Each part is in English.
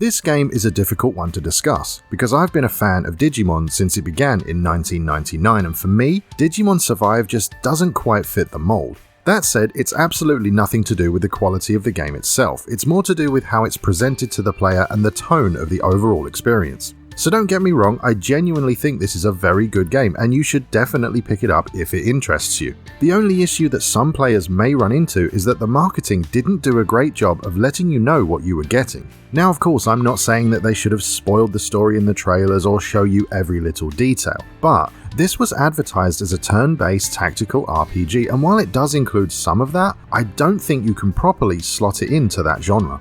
This game is a difficult one to discuss, because I've been a fan of Digimon since it began in 1999, and for me, Digimon Survive just doesn't quite fit the mold. That said, it's absolutely nothing to do with the quality of the game itself, it's more to do with how it's presented to the player and the tone of the overall experience. So don't get me wrong, I genuinely think this is a very good game and you should definitely pick it up if it interests you. The only issue that some players may run into is that the marketing didn't do a great job of letting you know what you were getting. Now of course I'm not saying that they should have spoiled the story in the trailers or show you every little detail, but this was advertised as a turn-based tactical RPG, and while it does include some of that, I don't think you can properly slot it into that genre.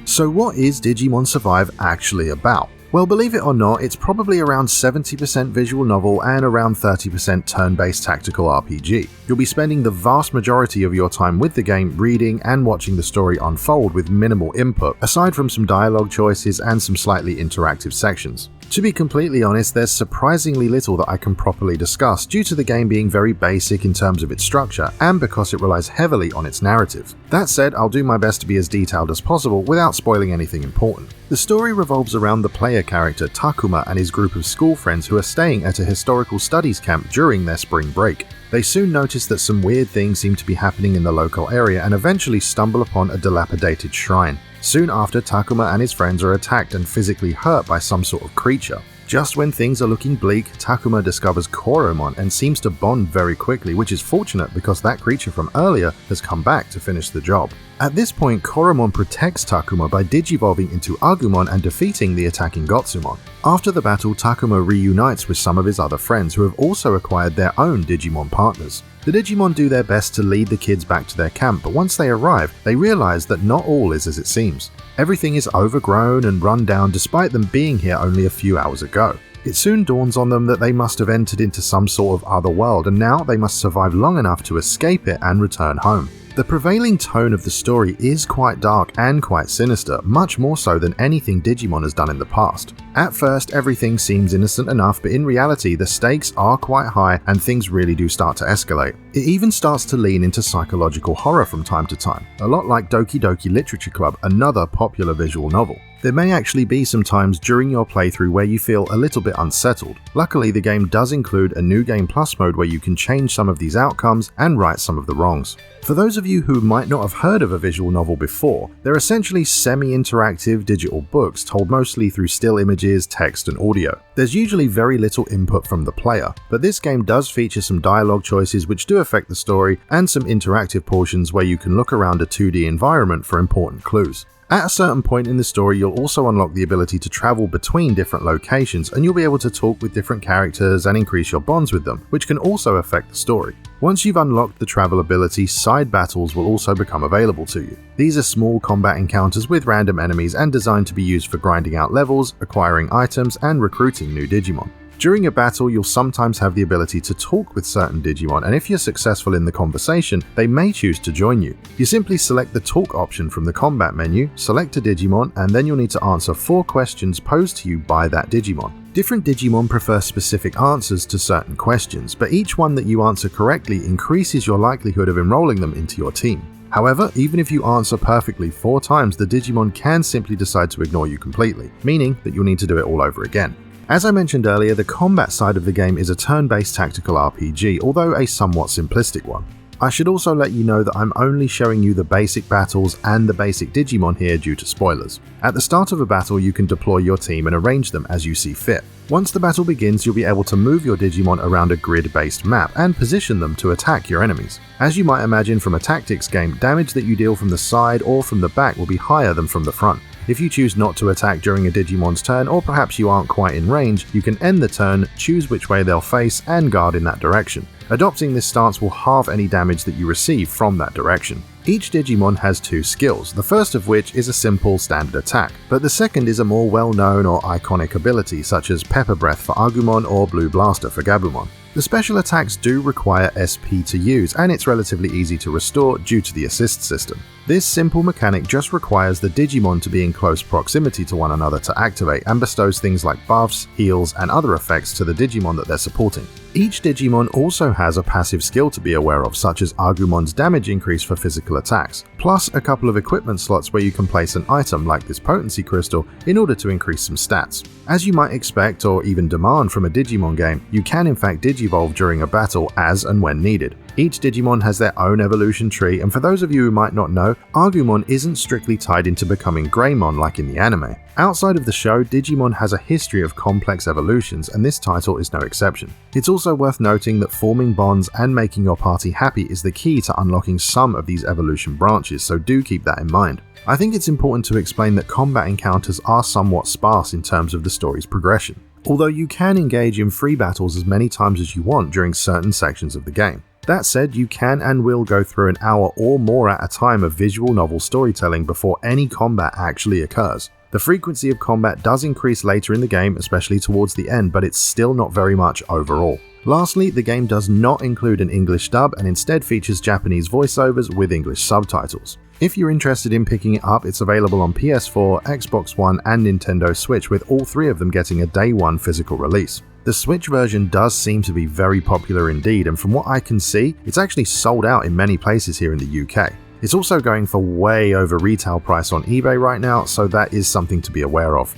So what is Digimon Survive actually about? Well, believe it or not, it's probably around 70% visual novel and around 30% turn-based tactical RPG. You'll be spending the vast majority of your time with the game reading and watching the story unfold with minimal input, aside from some dialogue choices and some slightly interactive sections. To be completely honest, there's surprisingly little that I can properly discuss due to the game being very basic in terms of its structure and because it relies heavily on its narrative. That said, I'll do my best to be as detailed as possible without spoiling anything important. The story revolves around the player character Takuma and his group of school friends who are staying at a historical studies camp during their spring break. They soon notice that some weird things seem to be happening in the local area and eventually stumble upon a dilapidated shrine. Soon after, Takuma and his friends are attacked and physically hurt by some sort of creature. Just when things are looking bleak, Takuma discovers Koromon and seems to bond very quickly, which is fortunate because that creature from earlier has come back to finish the job. At this point, Koromon protects Takuma by digivolving into Agumon and defeating the attacking Gotsumon. After the battle, Takuma reunites with some of his other friends who have also acquired their own Digimon partners. The Digimon do their best to lead the kids back to their camp, but once they arrive, they realize that not all is as it seems. Everything is overgrown and run down despite them being here only a few hours ago. It soon dawns on them that they must have entered into some sort of other world, and now they must survive long enough to escape it and return home. The prevailing tone of the story is quite dark and quite sinister, much more so than anything Digimon has done in the past. At first, everything seems innocent enough, but in reality, the stakes are quite high and things really do start to escalate. It even starts to lean into psychological horror from time to time, a lot like Doki Doki Literature Club, another popular visual novel. There may actually be some times during your playthrough where you feel a little bit unsettled. Luckily, the game does include a New Game Plus mode where you can change some of these outcomes and right some of the wrongs. For those of you who might not have heard of a visual novel before, they're essentially semi-interactive digital books told mostly through still images, text and audio. There's usually very little input from the player, but this game does feature some dialogue choices which do affect the story and some interactive portions where you can look around a 2D environment for important clues. At a certain point in the story, you'll also unlock the ability to travel between different locations, and you'll be able to talk with different characters and increase your bonds with them, which can also affect the story. Once you've unlocked the travel ability, side battles will also become available to you. These are small combat encounters with random enemies and designed to be used for grinding out levels, acquiring items, and recruiting new Digimon. During a battle, you'll sometimes have the ability to talk with certain Digimon, and if you're successful in the conversation, they may choose to join you. You simply select the talk option from the combat menu, select a Digimon, and then you'll need to answer 4 questions posed to you by that Digimon. Different Digimon prefer specific answers to certain questions, but each one that you answer correctly increases your likelihood of enrolling them into your team. However, even if you answer perfectly 4 times, the Digimon can simply decide to ignore you completely, meaning that you'll need to do it all over again. As I mentioned earlier, the combat side of the game is a turn-based tactical RPG, although a somewhat simplistic one. I should also let you know that I'm only showing you the basic battles and the basic Digimon here due to spoilers. At the start of a battle, you can deploy your team and arrange them as you see fit. Once the battle begins, you'll be able to move your Digimon around a grid-based map and position them to attack your enemies. As you might imagine from a tactics game, damage that you deal from the side or from the back will be higher than from the front. If you choose not to attack during a Digimon's turn, or perhaps you aren't quite in range, you can end the turn, choose which way they'll face, and guard in that direction. Adopting this stance will halve any damage that you receive from that direction. Each Digimon has 2 skills, the first of which is a simple standard attack, but the second is a more well-known or iconic ability such as Pepper Breath for Agumon or Blue Blaster for Gabumon. The special attacks do require SP to use, and it's relatively easy to restore due to the assist system. This simple mechanic just requires the Digimon to be in close proximity to one another to activate, and bestows things like buffs, heals, and other effects to the Digimon that they're supporting. Each Digimon also has a passive skill to be aware of, such as Agumon's damage increase for physical attacks, plus a couple of equipment slots where you can place an item like this potency crystal in order to increase some stats. As you might expect or even demand from a Digimon game, you can in fact digivolve during a battle as and when needed. Each Digimon has their own evolution tree, and for those of you who might not know, Agumon isn't strictly tied into becoming Greymon like in the anime. Outside of the show, Digimon has a history of complex evolutions, and this title is no exception. It's also worth noting that forming bonds and making your party happy is the key to unlocking some of these evolution branches, so do keep that in mind. I think it's important to explain that combat encounters are somewhat sparse in terms of the story's progression, although you can engage in free battles as many times as you want during certain sections of the game. That said, you can and will go through an hour or more at a time of visual novel storytelling before any combat actually occurs. The frequency of combat does increase later in the game, especially towards the end, but it's still not very much overall. Lastly, the game does not include an English dub and instead features Japanese voiceovers with English subtitles. If you're interested in picking it up, it's available on PS4, Xbox One and Nintendo Switch, with all three of them getting a day one physical release. The Switch version does seem to be very popular indeed, and from what I can see, it's actually sold out in many places here in the UK. It's also going for way over retail price on eBay right now, so that is something to be aware of.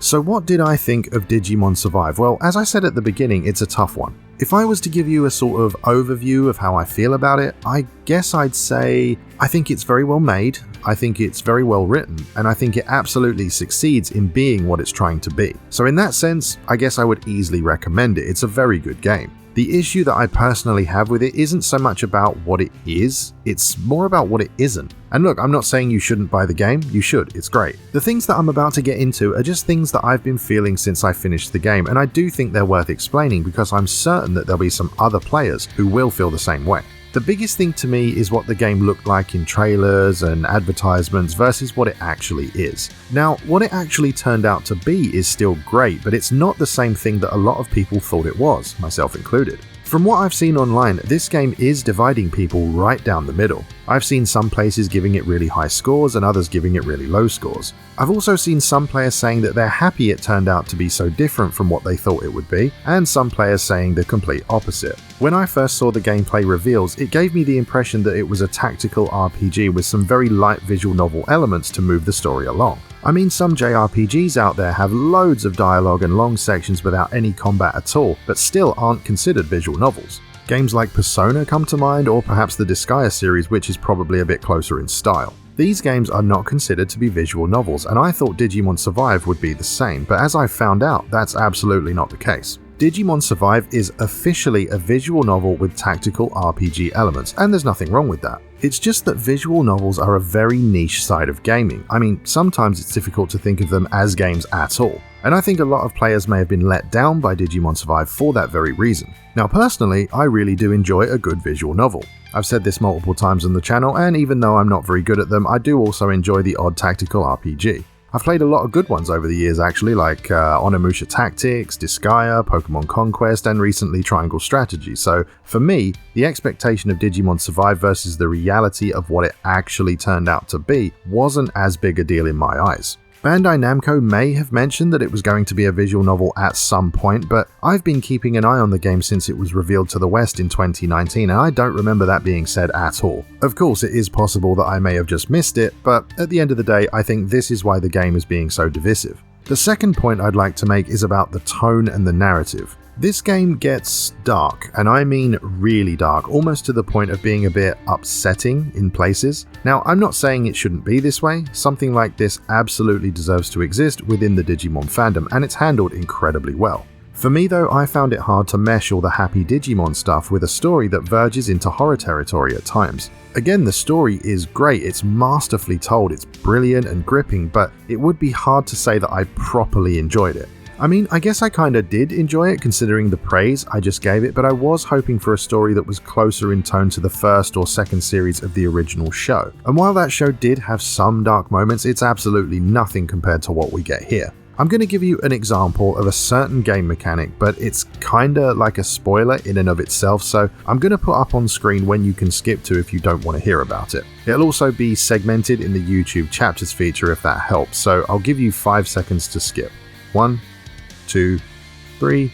So what did I think of Digimon Survive? Well, as I said at the beginning, it's a tough one. If I was to give you a sort of overview of how I feel about it, I guess I'd say I think it's very well made, I think it's very well written, and I think it absolutely succeeds in being what it's trying to be. So in that sense, I guess I would easily recommend it. It's a very good game. The issue that I personally have with it isn't so much about what it is, it's more about what it isn't. And look, I'm not saying you shouldn't buy the game, you should, it's great. The things that I'm about to get into are just things that I've been feeling since I finished the game, and I do think they're worth explaining because I'm certain that there'll be some other players who will feel the same way. The biggest thing to me is what the game looked like in trailers and advertisements versus what it actually is. Now, what it actually turned out to be is still great, but it's not the same thing that a lot of people thought it was, myself included. From what I've seen online, this game is dividing people right down the middle. I've seen some places giving it really high scores and others giving it really low scores. I've also seen some players saying that they're happy it turned out to be so different from what they thought it would be, and some players saying the complete opposite. When I first saw the gameplay reveals, it gave me the impression that it was a tactical RPG with some very light visual novel elements to move the story along. I mean, some JRPGs out there have loads of dialogue and long sections without any combat at all, but still aren't considered visual novels. Games like Persona come to mind, or perhaps the Disgaea series, which is probably a bit closer in style. These games are not considered to be visual novels, and I thought Digimon Survive would be the same, but as I found out, that's absolutely not the case. Digimon Survive is officially a visual novel with tactical RPG elements, and there's nothing wrong with that. It's just that visual novels are a very niche side of gaming. I mean, sometimes it's difficult to think of them as games at all, and I think a lot of players may have been let down by Digimon Survive for that very reason. Now personally, I really do enjoy a good visual novel. I've said this multiple times on the channel, and even though I'm not very good at them, I do also enjoy the odd tactical RPG. I've played a lot of good ones over the years actually, like Onimusha Tactics, Disgaea, Pokemon Conquest, and recently Triangle Strategy, so for me, the expectation of Digimon Survive versus the reality of what it actually turned out to be wasn't as big a deal in my eyes. Bandai Namco may have mentioned that it was going to be a visual novel at some point, but I've been keeping an eye on the game since it was revealed to the West in 2019, and I don't remember that being said at all. Of course, it is possible that I may have just missed it, but at the end of the day, I think this is why the game is being so divisive. The second point I'd like to make is about the tone and the narrative. This game gets dark, and I mean really dark, almost to the point of being a bit upsetting in places. Now, I'm not saying it shouldn't be this way, something like this absolutely deserves to exist within the Digimon fandom, and it's handled incredibly well. For me though, I found it hard to mesh all the happy Digimon stuff with a story that verges into horror territory at times. Again, the story is great, it's masterfully told, it's brilliant and gripping, but it would be hard to say that I properly enjoyed it. I mean, I guess I kinda did enjoy it considering the praise I just gave it, but I was hoping for a story that was closer in tone to the first or second series of the original show. And while that show did have some dark moments, it's absolutely nothing compared to what we get here. I'm going to give you an example of a certain game mechanic, but it's kinda like a spoiler in and of itself, so I'm going to put up on screen when you can skip to if you don't want to hear about it. It'll also be segmented in the YouTube chapters feature if that helps, so I'll give you 5 seconds to skip. 1, 2, 3,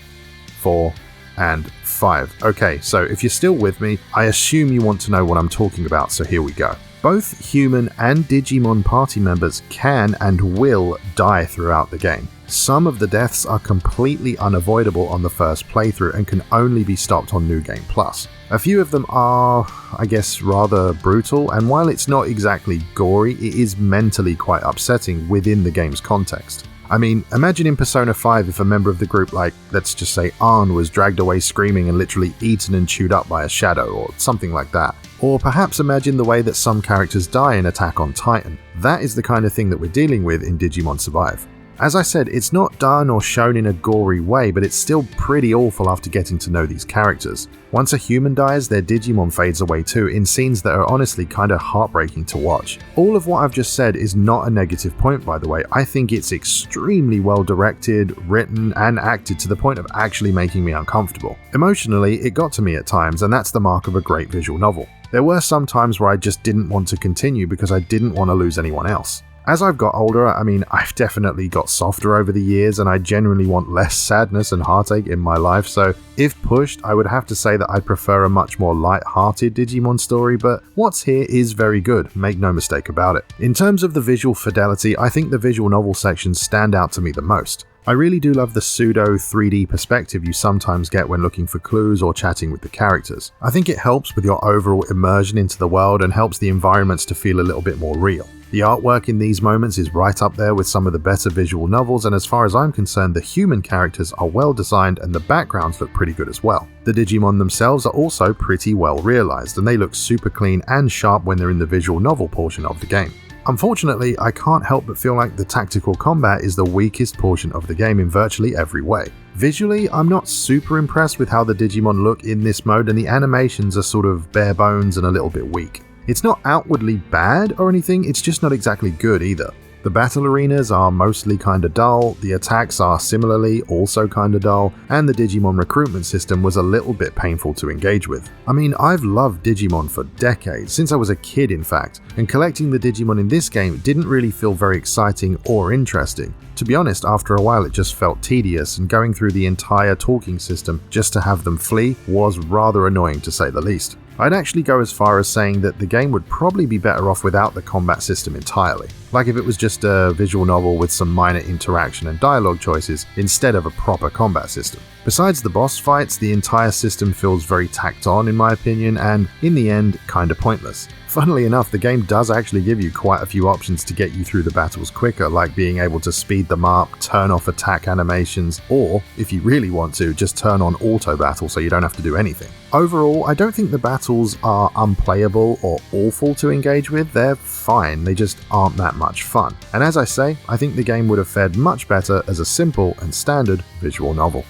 4, and 5. Okay, so if you're still with me, I assume you want to know what I'm talking about, so here we go. Both human and Digimon party members can and will die throughout the game. Some of the deaths are completely unavoidable on the first playthrough and can only be stopped on New Game Plus. A few of them are, I guess, rather brutal, and while it's not exactly gory, it is mentally quite upsetting within the game's context. I mean, imagine in Persona 5 if a member of the group like, let's just say Arn, was dragged away screaming and literally eaten and chewed up by a shadow, or something like that. Or perhaps imagine the way that some characters die in Attack on Titan. That is the kind of thing that we're dealing with in Digimon Survive. As I said, it's not done or shown in a gory way, but it's still pretty awful after getting to know these characters. Once a human dies, their Digimon fades away too, in scenes that are honestly kinda heartbreaking to watch. All of what I've just said is not a negative point, by the way. I think it's extremely well directed, written, and acted to the point of actually making me uncomfortable. Emotionally, it got to me at times, and that's the mark of a great visual novel. There were some times where I just didn't want to continue because I didn't want to lose anyone else. As I've got older, I mean, I've definitely got softer over the years, and I genuinely want less sadness and heartache in my life, so if pushed, I would have to say that I prefer a much more light-hearted Digimon story, but what's here is very good, make no mistake about it. In terms of the visual fidelity, I think the visual novel sections stand out to me the most. I really do love the pseudo 3D perspective you sometimes get when looking for clues or chatting with the characters. I think it helps with your overall immersion into the world and helps the environments to feel a little bit more real. The artwork in these moments is right up there with some of the better visual novels, and as far as I'm concerned, the human characters are well designed and the backgrounds look pretty good as well. The Digimon themselves are also pretty well realized, and they look super clean and sharp when they're in the visual novel portion of the game. Unfortunately, I can't help but feel like the tactical combat is the weakest portion of the game in virtually every way. Visually, I'm not super impressed with how the Digimon look in this mode, and the animations are sort of bare bones and a little bit weak. It's not outwardly bad or anything, it's just not exactly good either. The battle arenas are mostly kinda dull, the attacks are similarly also kinda dull, and the Digimon recruitment system was a little bit painful to engage with. I mean, I've loved Digimon for decades, since I was a kid in fact, and collecting the Digimon in this game didn't really feel very exciting or interesting. To be honest, after a while it just felt tedious, and going through the entire talking system just to have them flee was rather annoying to say the least. I'd actually go as far as saying that the game would probably be better off without the combat system entirely. Like if it was just a visual novel with some minor interaction and dialogue choices instead of a proper combat system. Besides the boss fights, the entire system feels very tacked on in my opinion, and in the end, kinda pointless. Funnily enough, the game does actually give you quite a few options to get you through the battles quicker, like being able to speed them up, turn off attack animations, or, if you really want to, just turn on auto battle so you don't have to do anything. Overall, I don't think the battles are unplayable or awful to engage with, they're fine, they just aren't that much fun. And as I say, I think the game would have fared much better as a simple and standard visual novel.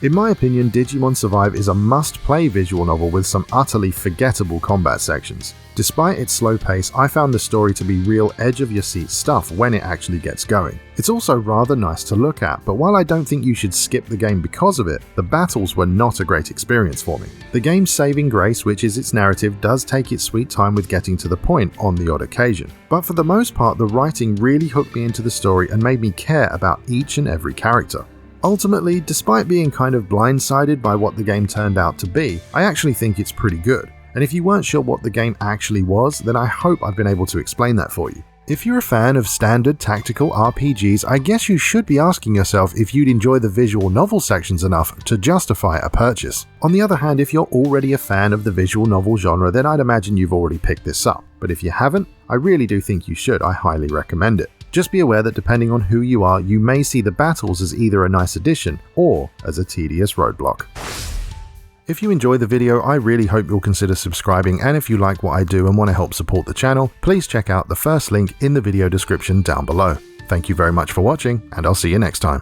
In my opinion, Digimon Survive is a must-play visual novel with some utterly forgettable combat sections. Despite its slow pace, I found the story to be real edge-of-your-seat stuff when it actually gets going. It's also rather nice to look at, but while I don't think you should skip the game because of it, the battles were not a great experience for me. The game's saving grace, which is its narrative, does take its sweet time with getting to the point on the odd occasion. But for the most part, the writing really hooked me into the story and made me care about each and every character. Ultimately, despite being kind of blindsided by what the game turned out to be, I actually think it's pretty good. And if you weren't sure what the game actually was, then I hope I've been able to explain that for you. If you're a fan of standard tactical RPGs, I guess you should be asking yourself if you'd enjoy the visual novel sections enough to justify a purchase. On the other hand, if you're already a fan of the visual novel genre, then I'd imagine you've already picked this up. But if you haven't, I really do think you should. I highly recommend it. Just be aware that depending on who you are, you may see the battles as either a nice addition or as a tedious roadblock. If you enjoy the video, I really hope you'll consider subscribing, and if you like what I do and want to help support the channel, please check out the first link in the video description down below. Thank you very much for watching, and I'll see you next time.